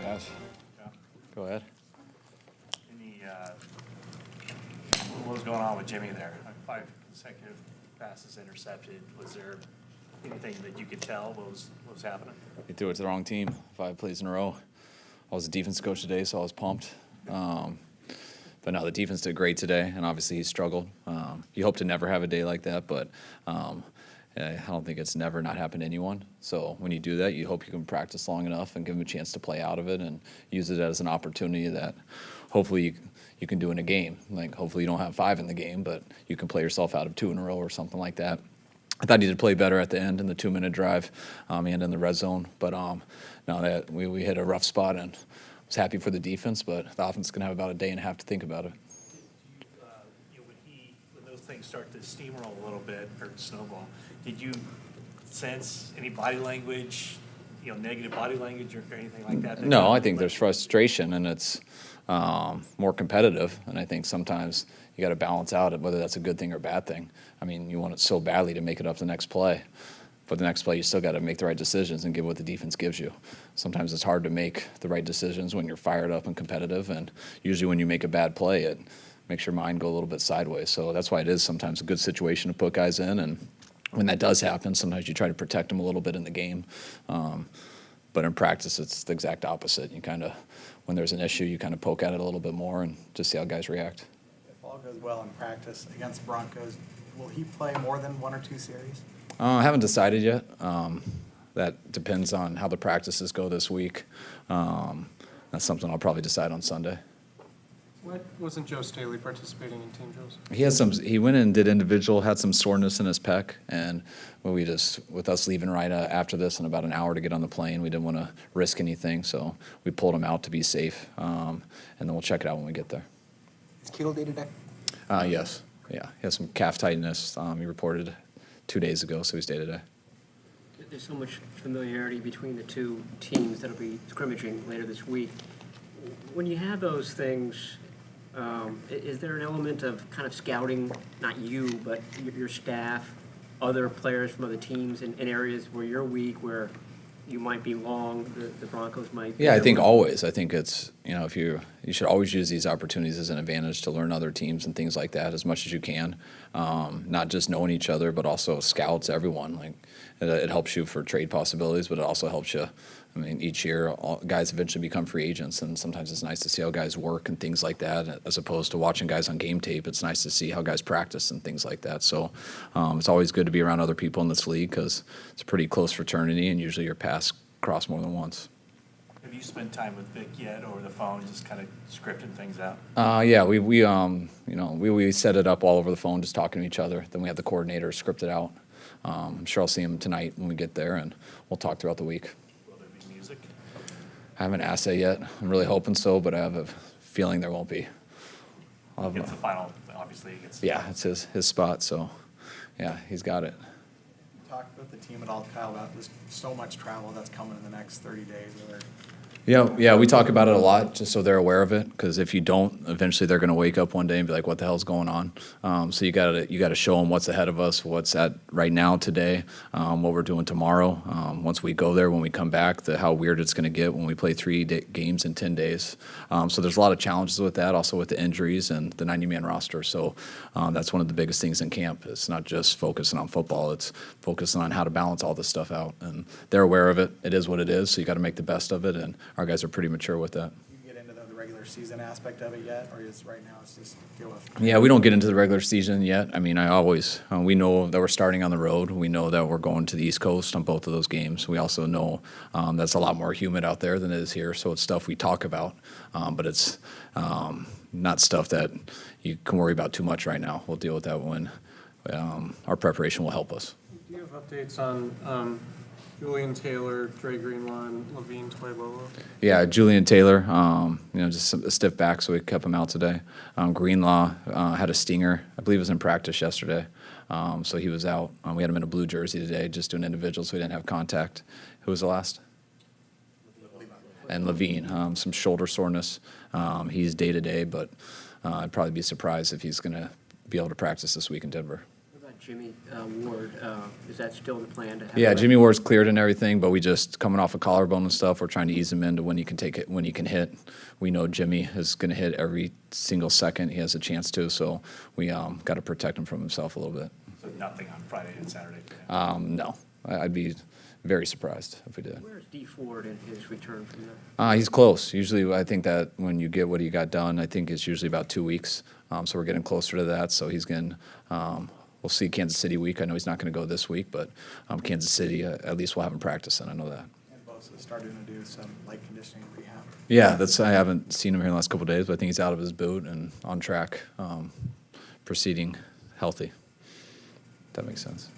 Yes. Yeah. Go ahead. What was going on with Jimmy there? Like 5 consecutive passes intercepted. Was there anything that you could tell what was happening? He threw it to the wrong team 5 plays in a row. I was a defense coach today, so I was pumped. But no, the defense did great today, and obviously he struggled. You hope to never have a day like that, but I don't think it's never not happened to anyone. So when you do that, you hope you can practice long enough and give him a chance to play out of it and use it as an opportunity that hopefully you can do in a game. Like hopefully you don't have 5 in the game, but you can play yourself out of 2 in a row or something like that. I thought he did play better at the end in the 2-minute drive and in the red zone. But no, that we hit a rough spot, and I was happy for the defense, but the offense is going to have about a day and a half to think about it. When those things start to steamroll a little bit or snowball, did you sense any body language, negative body language or anything like that? No, I think there's frustration, and it's more competitive. And I think sometimes you got to balance out whether that's a good thing or a bad thing. I mean, you want it so badly to make it up the next play. But the next play, you still got to make the right decisions and give what the defense gives you. Sometimes it's hard to make the right decisions when you're fired up and competitive, and usually when you make a bad play, it makes your mind go a little bit sideways. So that's why it is sometimes a good situation to put guys in, and when that does happen, sometimes you try to protect them a little bit in the game. But in practice, it's the exact opposite. You kind of, when there's an issue, you kind of poke at it a little bit more and just see how guys react. If all goes well in practice against Broncos, will he play more than 1 or 2 series? I haven't decided yet. That depends on how the practices go this week. That's something I'll probably decide on Sunday. Why wasn't Joe Staley participating in team drills? He went in and did individual, had some soreness in his pec, and with us leaving right after this in about an hour to get on the plane, we didn't want to risk anything, so we pulled him out to be safe, and then we'll check it out when we get there. Is Kittle day-to-day? Yes. Yeah. He has some calf tightness. He reported 2 days ago, so he's day-to-day. There's so much familiarity between the two teams that'll be scrimmaging later this week. When you have those things, is there an element of kind of scouting, not you, but your staff, other players from other teams in areas where you're weak, where you might be long, the Broncos might be? Yeah, I think always. I think it's, you should always use these opportunities as an advantage to learn other teams and things like that as much as you can. Not just knowing each other, but also scouts, everyone. Like it helps you for trade possibilities, but it also helps you. I mean, each year, guys eventually become free agents, and sometimes it's nice to see how guys work and things like that, as opposed to watching guys on game tape. It's nice to see how guys practice and things like that. So it's always good to be around other people in this league because it's a pretty close fraternity, and usually your paths cross more than once. Have you spent time with Vic yet over the phone, just kind of scripting things out? Yeah, we set it up all over the phone, just talking to each other. Then we have the coordinator script it out. I'm sure I'll see him tonight when we get there, and we'll talk throughout the week. Will there be music? I haven't asked that yet. I'm really hoping so, but I have a feeling there won't be. It's the final, obviously. Yeah, it's his spot, so yeah, he's got it. Talk with the team at all, Kyle, about there's so much travel that's coming in the next 30 days. Yeah, we talk about it a lot just so they're aware of it, because if you don't, eventually they're going to wake up one day and be like, what the hell's going on? So you got to show them what's ahead of us, what's at right now today, what we're doing tomorrow. Once we go there, when we come back, how weird it's going to get when we play 3 games in 10 days. So there's a lot of challenges with that, also with the injuries and the 90-man roster. So that's one of the biggest things in camp. It's not just focusing on football. It's focusing on how to balance all this stuff out. And they're aware of it. It is what it is, so you got to make the best of it. And our guys are pretty mature with that. You get into the regular season aspect of it yet, or is right now it's just deal with? Yeah, we don't get into the regular season yet. I mean, we know that we're starting on the road. We know that we're going to the East Coast on both of those games. We also know that's a lot more humid out there than it is here, so it's stuff we talk about, but it's not stuff that you can worry about too much right now. We'll deal with that when our preparation will help us. Do you have updates on Julian Taylor, Dre Greenlaw, and Levine Toilolo? Yeah, Julian Taylor, just a stiff back, so we kept him out today. Greenlaw had a stinger. I believe it was in practice yesterday, so he was out. We had him in a blue jersey today, just doing individuals, so we didn't have contact. Who was the last? And Levine, some shoulder soreness. He's day-to-day, but I'd probably be surprised if he's going to be able to practice this week in Denver. What about Jimmy Ward, is that still the plan to have? Yeah, him? Jimmy Ward's cleared and everything, but we just coming off a collarbone and stuff. We're trying to ease him into when he can take it, when he can hit. We know Jimmy is going to hit every single second he has a chance to, so we got to protect him from himself a little bit. So nothing on Friday and Saturday for him? No, I'd be very surprised if we did. Where's D Ford in his return from there? He's close. Usually, I think that when you get what he got done, I think it's usually about 2 weeks. So we're getting closer to that. So he's going. We'll see Kansas City week. I know he's not going to go this week, but Kansas City at least we'll have him practice, and I know that. And Bosa starting to do some light conditioning rehab. Yeah, I haven't seen him here in the last couple of days, but I think he's out of his boot and on track, proceeding healthy. That makes sense.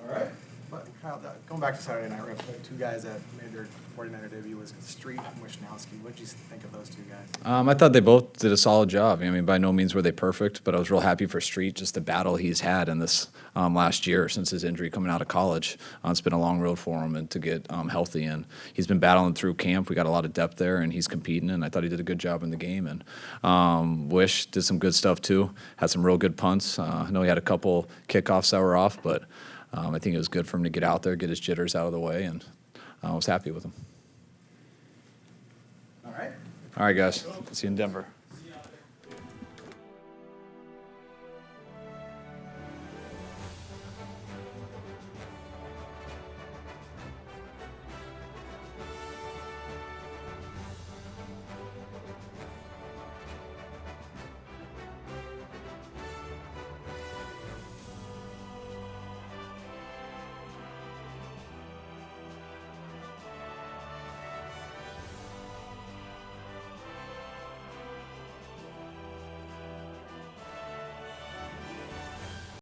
All right. But Kyle, going back to Saturday night real quick, two guys that made their 49er debut was Street and Wisnowski. What did you think of those two guys? I thought they both did a solid job. I mean, by no means were they perfect, but I was real happy for Street, just the battle he's had in this last year since his injury coming out of college. It's been a long road for him and to get healthy, and he's been battling through camp. We got a lot of depth there, and he's competing, and I thought he did a good job in the game. And Wish did some good stuff too, had some real good punts. I know he had a couple kickoffs that were off, but I think it was good for him to get out there, get his jitters out of the way, and I was happy with him. All right. All right, guys. See you in Denver.